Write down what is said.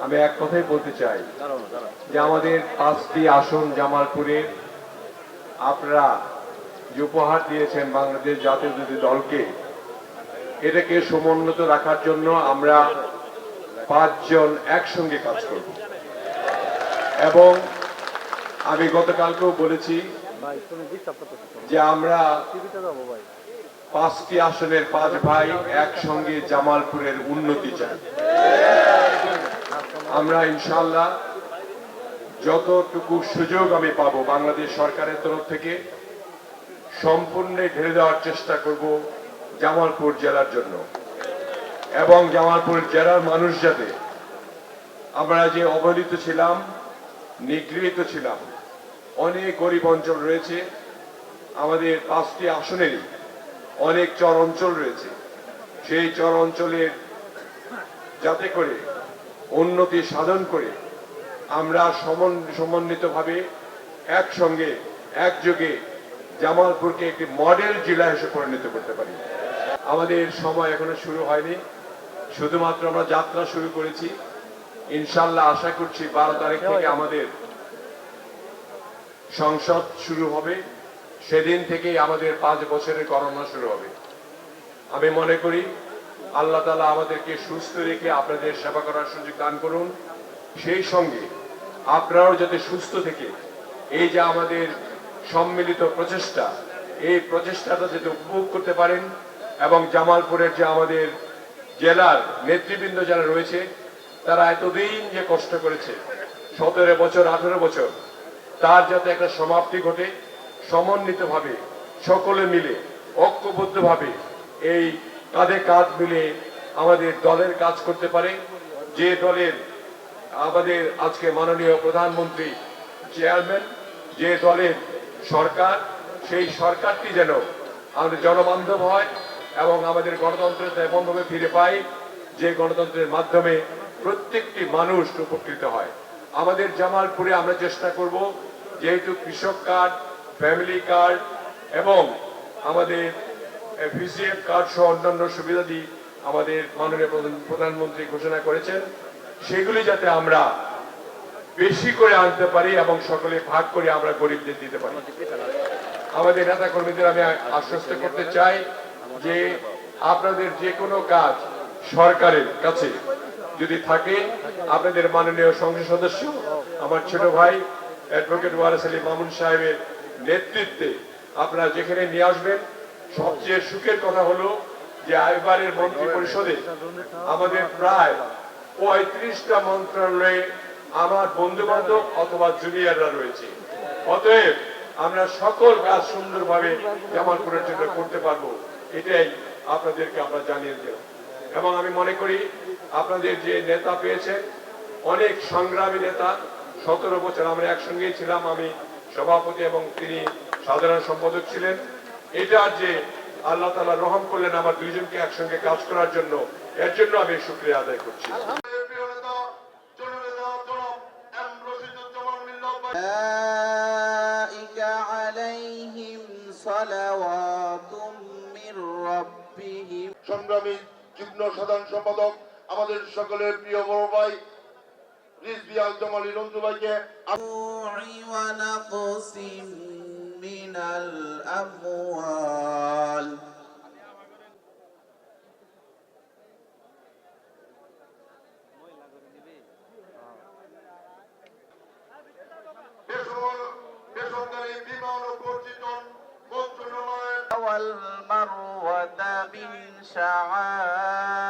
আমি এক কথাই বলতে চাই যে আমাদের 5টি আসন জামালপুরে আপনারা যে উপহার দিয়েছেন বাংলাদেশ জাতীয়তাবাদী দলকে, এটাকে সমুন্নত রাখার জন্য আমরা 5 জন একসঙ্গে কাজ করব। এবং আমি গতকালকেও বলেছি যে আমরা 5টি আসনের 5 ভাই একসঙ্গে জামালপুরের উন্নতি চাই। আমরা ইনশাআল্লাহ যতটুকু সুযোগ আমি পাবো বাংলাদেশ সরকারের তরফ থেকে সম্পূর্ণ ঢেলে দেওয়ার চেষ্টা করব জামালপুর জেলার জন্য। এবং জামালপুর জেলার মানুষ যাতে, আমরা যে অবহেলিত ছিলাম, নিগৃহীত ছিলাম, অনেক গরিব অঞ্চল রয়েছে, আমাদের 5টি আসনেরই অনেক চর অঞ্চল রয়েছে, সেই চর অঞ্চলের যাতে করে উন্নতি সাধন করে আমরা সমন্বিতভাবে একসঙ্গে একযোগে জামালপুরকে একটি মডেল জেলা হিসেবে পরিণত করতে পারি। আমাদের সময় এখনো শুরু হয়নি, শুধুমাত্র আমরা যাত্রা শুরু করেছি। ইনশাআল্লাহ আশা করছি 12 তারিখ থেকে আমাদের সংসদ শুরু হবে, সেদিন থেকেই আমাদের 5 বছরের গণনা শুরু হবে। আমি মনে করি আল্লাহ তাআলা আমাদেরকে সুস্থ রেখে আপনাদের সেবা করার সুযোগ দান করুন। সেই সঙ্গে আপনারাও যাতে সুস্থ থেকে এই যে আমাদের সম্মিলিত প্রচেষ্টা, এই প্রচেষ্টাটা যাতে উপভোগ করতে পারেন এবং জামালপুরের যে আমাদের জেলার নেতৃবৃন্দ যারা রয়েছে তারা এতদিন যে কষ্ট করেছে 17 বছর 18 বছর, তার যাতে একটা সমাপ্তি ঘটে, সমন্বিতভাবে সকলে মিলে ঐক্যবদ্ধভাবে এই কাঁধে কাঁধ মিলে আমাদের দলের কাজ করতে পারে। যে দলের আমাদের আজকে মাননীয় প্রধানমন্ত্রী চেয়ারম্যান, যে দলের সরকার, সেই সরকারটি যেন আমাদের জনবান্ধব হয় এবং আমাদের গণতন্ত্রটা এমনভাবে ফিরে পাই যে গণতন্ত্রের মাধ্যমে প্রত্যেকটি মানুষ উপকৃত হয়। আমাদের জামালপুরে আমরা চেষ্টা করব, যেহেতু কৃষক কার্ড, ফ্যামিলি কার্ড এবং আমাদের ভিসিএফ কার্ড সহ অন্যান্য সুবিধাদি আমাদের মাননীয় প্রধানমন্ত্রী ঘোষণা করেছেন, সেগুলি যাতে আমরা বেশি করে আনতে পারি এবং সকলে ভাগ করে আমরা গরিবদের দিতে পারি। আমাদের নেতা কর্মীদের আমি আশ্বস্ত করতে চাই যে আপনাদের যে কোনো কাজ সরকারের কাছে যদি থাকে, আপনাদের মাননীয় সংসদ সদস্য আমার ছোট ভাই অ্যাডভোকেট ওয়ারেস আলী মামুন সাহেবের নেতৃত্বে আপনারা যেখানে নিয়ে আসবেন। সবচেয়ে সুখের কথা হলো যে এবারের মন্ত্রী পরিষদে আমাদের প্রায় 35টা মন্ত্রণালয়ে আমার বন্ধু বান্ধব অথবা জুনিয়ররা রয়েছে। অতএব আমরা সকল কাজ সুন্দরভাবে জামালপুরের জন্য করতে পারবো, এটাই আপনাদেরকে আমরা জানিয়ে দিলাম। এবং আমি মনে করি আপনাদের যে নেতা পেয়েছেন, অনেক সংগ্রামী নেতা, 17 বছর আমরা একসঙ্গেই ছিলাম, আমি সভাপতি এবং তিনি সাধারণ সম্পাদক ছিলেন। এটা যে আল্লাহ তাআলা রহম করলেন আমার দুইজনকে একসঙ্গে কাজ করার জন্য, এর জন্য আমি শুকরিয়া আদায় করছি। সংগ্রামী যুগ্ম সাধারণ সম্পাদক আমাদের সকলের প্রিয় বড় ভাই রিজভী আল জামালী রঞ্জু ভাইকে বেসরকারি বিমান ও পর্যটন মন্ত্রণালয়ের والمروة من شعائر